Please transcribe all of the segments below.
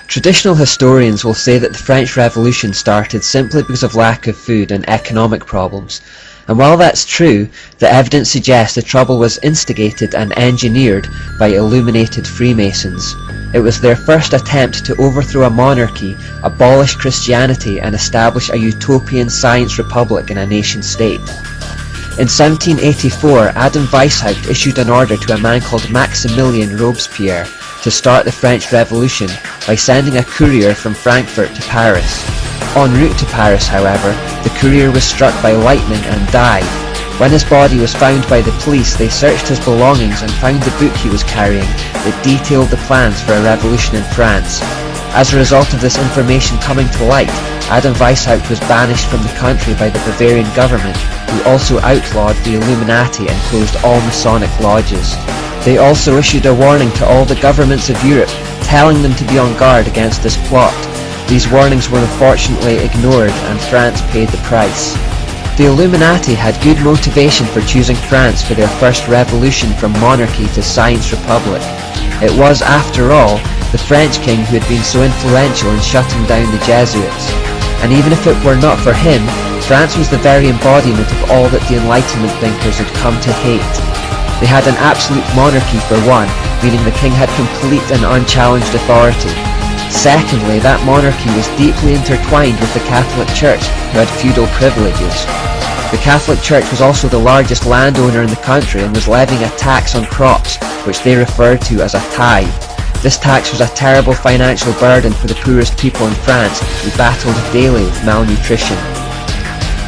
Traditional historians will say that the French Revolution started simply because of lack of food and economic problems, and while that's true, the evidence suggests the trouble was instigated and engineered by illuminated Freemasons. It was their first attempt to overthrow a monarchy, abolish Christianity, and establish a utopian science republic in a nation-state. In 1784, Adam Weishaupt issued an order to a man called Maximilien Robespierre to start the French Revolution by sending a courier from Frankfurt to Paris. En route to Paris, however, the courier was struck by lightning and died. When his body was found by the police, they searched his belongings and found the book he was carrying that detailed the plans for a revolution in France. As a result of this information coming to light, Adam Weishaupt was banished from the country by the Bavarian government, who also outlawed the Illuminati and closed all Masonic lodges. They also issued a warning to all the governments of Europe, telling them to be on guard against this plot. These warnings were unfortunately ignored, and France paid the price. The Illuminati had good motivation for choosing France for their first revolution from monarchy to science republic. It was, after all, the French king who had been so influential in shutting down the Jesuits. And even if it were not for him, France was the very embodiment of all that the Enlightenment thinkers had come to hate. They had an absolute monarchy for one, meaning the king had complete and unchallenged authority. Secondly, that monarchy was deeply intertwined with the Catholic Church, who had feudal privileges. The Catholic Church was also the largest landowner in the country and was levying a tax on crops, which they referred to as a tithe. This tax was a terrible financial burden for the poorest people in France, who battled daily with malnutrition.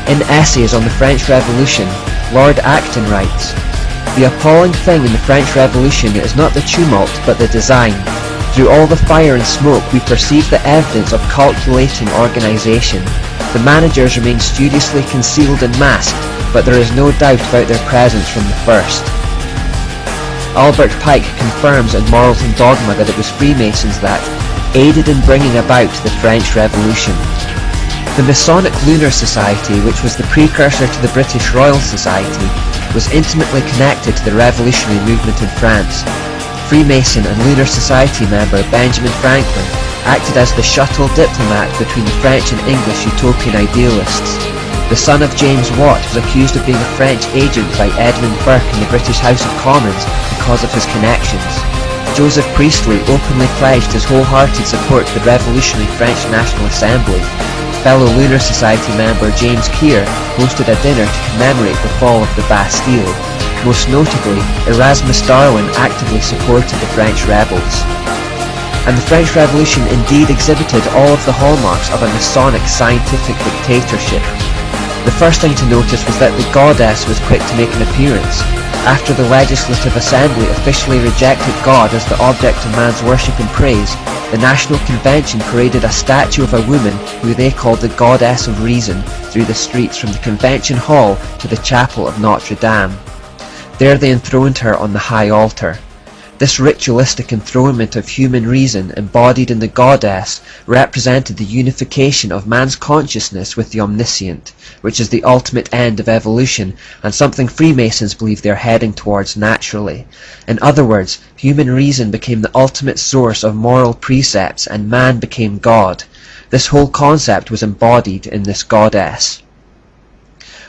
In Essays on the French Revolution, Lord Acton writes, "The appalling thing in the French Revolution is not the tumult, but the design. Through all the fire and smoke we perceive the evidence of calculating organization. The managers remain studiously concealed and masked, but there is no doubt about their presence from the first." Albert Pike confirms in Morals and Dogma that it was Freemasons that aided in bringing about the French Revolution. The Masonic Lunar Society, which was the precursor to the British Royal Society, was intimately connected to the revolutionary movement in France. Freemason and Lunar Society member Benjamin Franklin acted as the shuttle diplomat between the French and English utopian idealists. The son of James Watt was accused of being a French agent by Edmund Burke in the British House of Commons because of his connections. Joseph Priestley openly pledged his wholehearted support to the revolutionary French National Assembly. Fellow Lunar Society member James Keir hosted a dinner to commemorate the fall of the Bastille. Most notably, Erasmus Darwin actively supported the French rebels. And the French Revolution indeed exhibited all of the hallmarks of a Masonic scientific dictatorship. The first thing to notice was that the goddess was quick to make an appearance. After the Legislative Assembly officially rejected God as the object of man's worship and praise, the National Convention paraded a statue of a woman who they called the Goddess of Reason through the streets from the Convention Hall to the Chapel of Notre Dame. There they enthroned her on the high altar. This ritualistic enthronement of human reason embodied in the goddess represented the unification of man's consciousness with the omniscient, which is the ultimate end of evolution and something Freemasons believe they are heading towards naturally. In other words, human reason became the ultimate source of moral precepts and man became God. This whole concept was embodied in this goddess.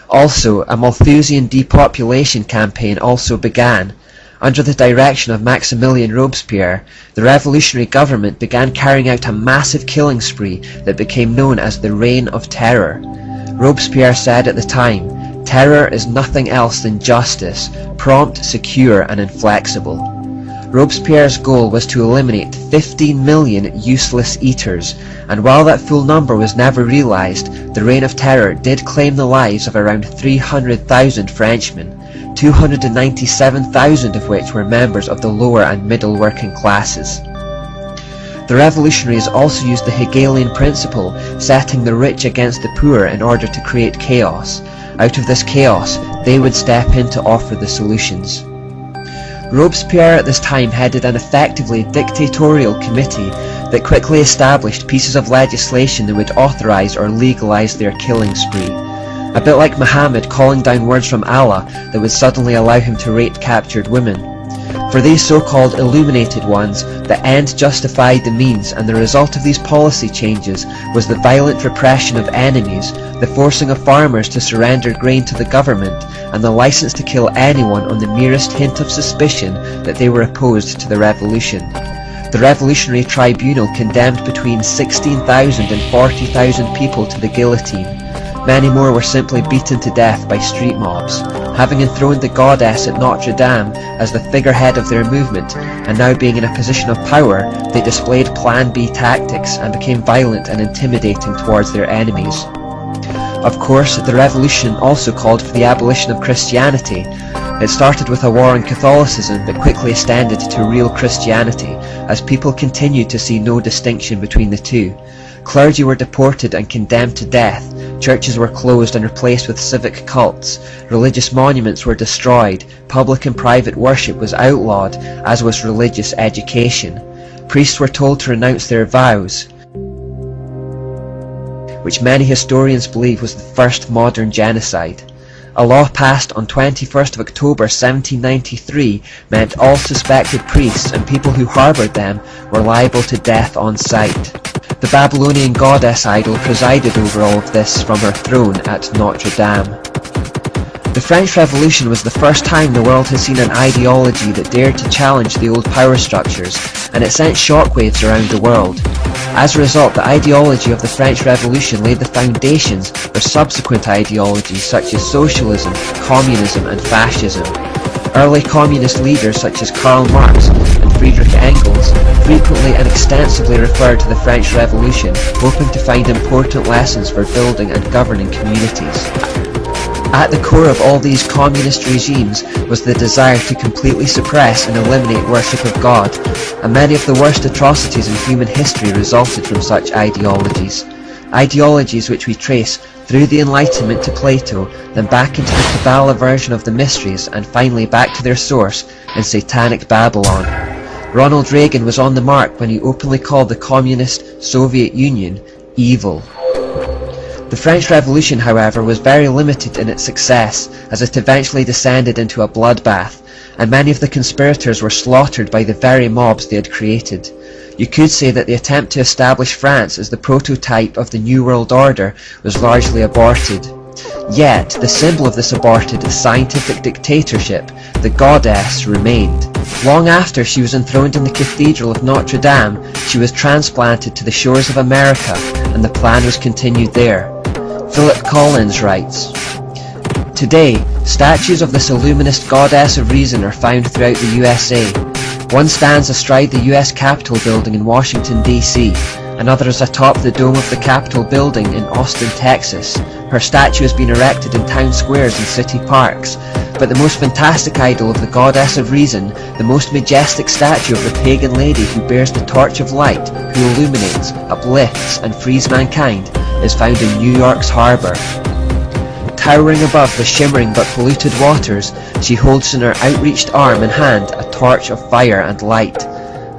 Also, a Malthusian depopulation campaign also began. Under the direction of Maximilien Robespierre, the revolutionary government began carrying out a massive killing spree that became known as the Reign of Terror. Robespierre said at the time, "Terror is nothing else than justice, prompt, secure, and inflexible." Robespierre's goal was to eliminate 15 million useless eaters, and while that full number was never realized, the Reign of Terror did claim the lives of around 300,000 Frenchmen, 297,000 of which were members of the lower and middle working classes. The revolutionaries also used the Hegelian principle, setting the rich against the poor in order to create chaos. Out of this chaos, they would step in to offer the solutions. Robespierre at this time headed an effectively dictatorial committee that quickly established pieces of legislation that would authorize or legalize their killing spree. A bit like Muhammad calling down words from Allah that would suddenly allow him to rape captured women. For these so-called illuminated ones, the end justified the means, and the result of these policy changes was the violent repression of enemies, the forcing of farmers to surrender grain to the government, and the license to kill anyone on the merest hint of suspicion that they were opposed to the revolution. The Revolutionary Tribunal condemned between 16,000 and 40,000 people to the guillotine. Many more were simply beaten to death by street mobs. Having enthroned the goddess at Notre Dame as the figurehead of their movement, and now being in a position of power, they displayed Plan B tactics and became violent and intimidating towards their enemies. Of course, the revolution also called for the abolition of Christianity. It started with a war on Catholicism, but quickly extended to real Christianity, as people continued to see no distinction between the two. Clergy were deported and condemned to death, churches were closed and replaced with civic cults, religious monuments were destroyed, public and private worship was outlawed, as was religious education. Priests were told to renounce their vows, which many historians believe was the first modern genocide. A law passed on 21st of October 1793 meant all suspected priests and people who harboured them were liable to death on sight. The Babylonian goddess idol presided over all of this from her throne at Notre Dame. The French Revolution was the first time the world has seen an ideology that dared to challenge the old power structures, and it sent shockwaves around the world. As a result, the ideology of the French Revolution laid the foundations for subsequent ideologies such as socialism, communism and fascism. Early communist leaders such as Karl Marx and Friedrich Engels frequently and extensively referred to the French Revolution, hoping to find important lessons for building and governing communities. At the core of all these communist regimes was the desire to completely suppress and eliminate worship of God, and many of the worst atrocities in human history resulted from such ideologies. Ideologies which we trace through the Enlightenment to Plato, then back into the Kabbalah version of the Mysteries, and finally back to their source in Satanic Babylon. Ronald Reagan was on the mark when he openly called the communist Soviet Union evil. The French Revolution, however, was very limited in its success, as it eventually descended into a bloodbath, and many of the conspirators were slaughtered by the very mobs they had created. You could say that the attempt to establish France as the prototype of the New World Order was largely aborted. Yet, the symbol of this aborted scientific dictatorship, the goddess, remained. Long after she was enthroned in the Cathedral of Notre Dame, she was transplanted to the shores of America, and the plan was continued there. Philip Collins writes, "Today, statues of this illuminist goddess of reason are found throughout the USA. One stands astride the US Capitol building in Washington, D.C., another is atop the dome of the Capitol building in Austin, Texas. Her statue has been erected in town squares and city parks. But the most fantastic idol of the goddess of reason, the most majestic statue of the pagan lady who bears the torch of light, who illuminates, uplifts, and frees mankind, is found in New York's harbor. Towering above the shimmering but polluted waters, she holds in her outreached arm and hand a torch of fire and light.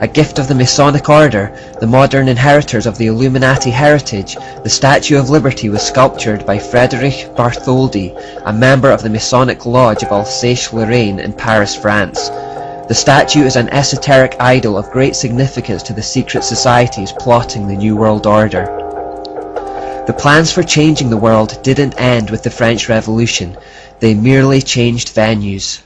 A gift of the Masonic Order, the modern inheritors of the Illuminati heritage, the Statue of Liberty was sculptured by Frederic Bartholdi, a member of the Masonic Lodge of Alsace-Lorraine in Paris, France. The statue is an esoteric idol of great significance to the secret societies plotting the New World Order. The plans for changing the world didn't end with the French Revolution, they merely changed venues.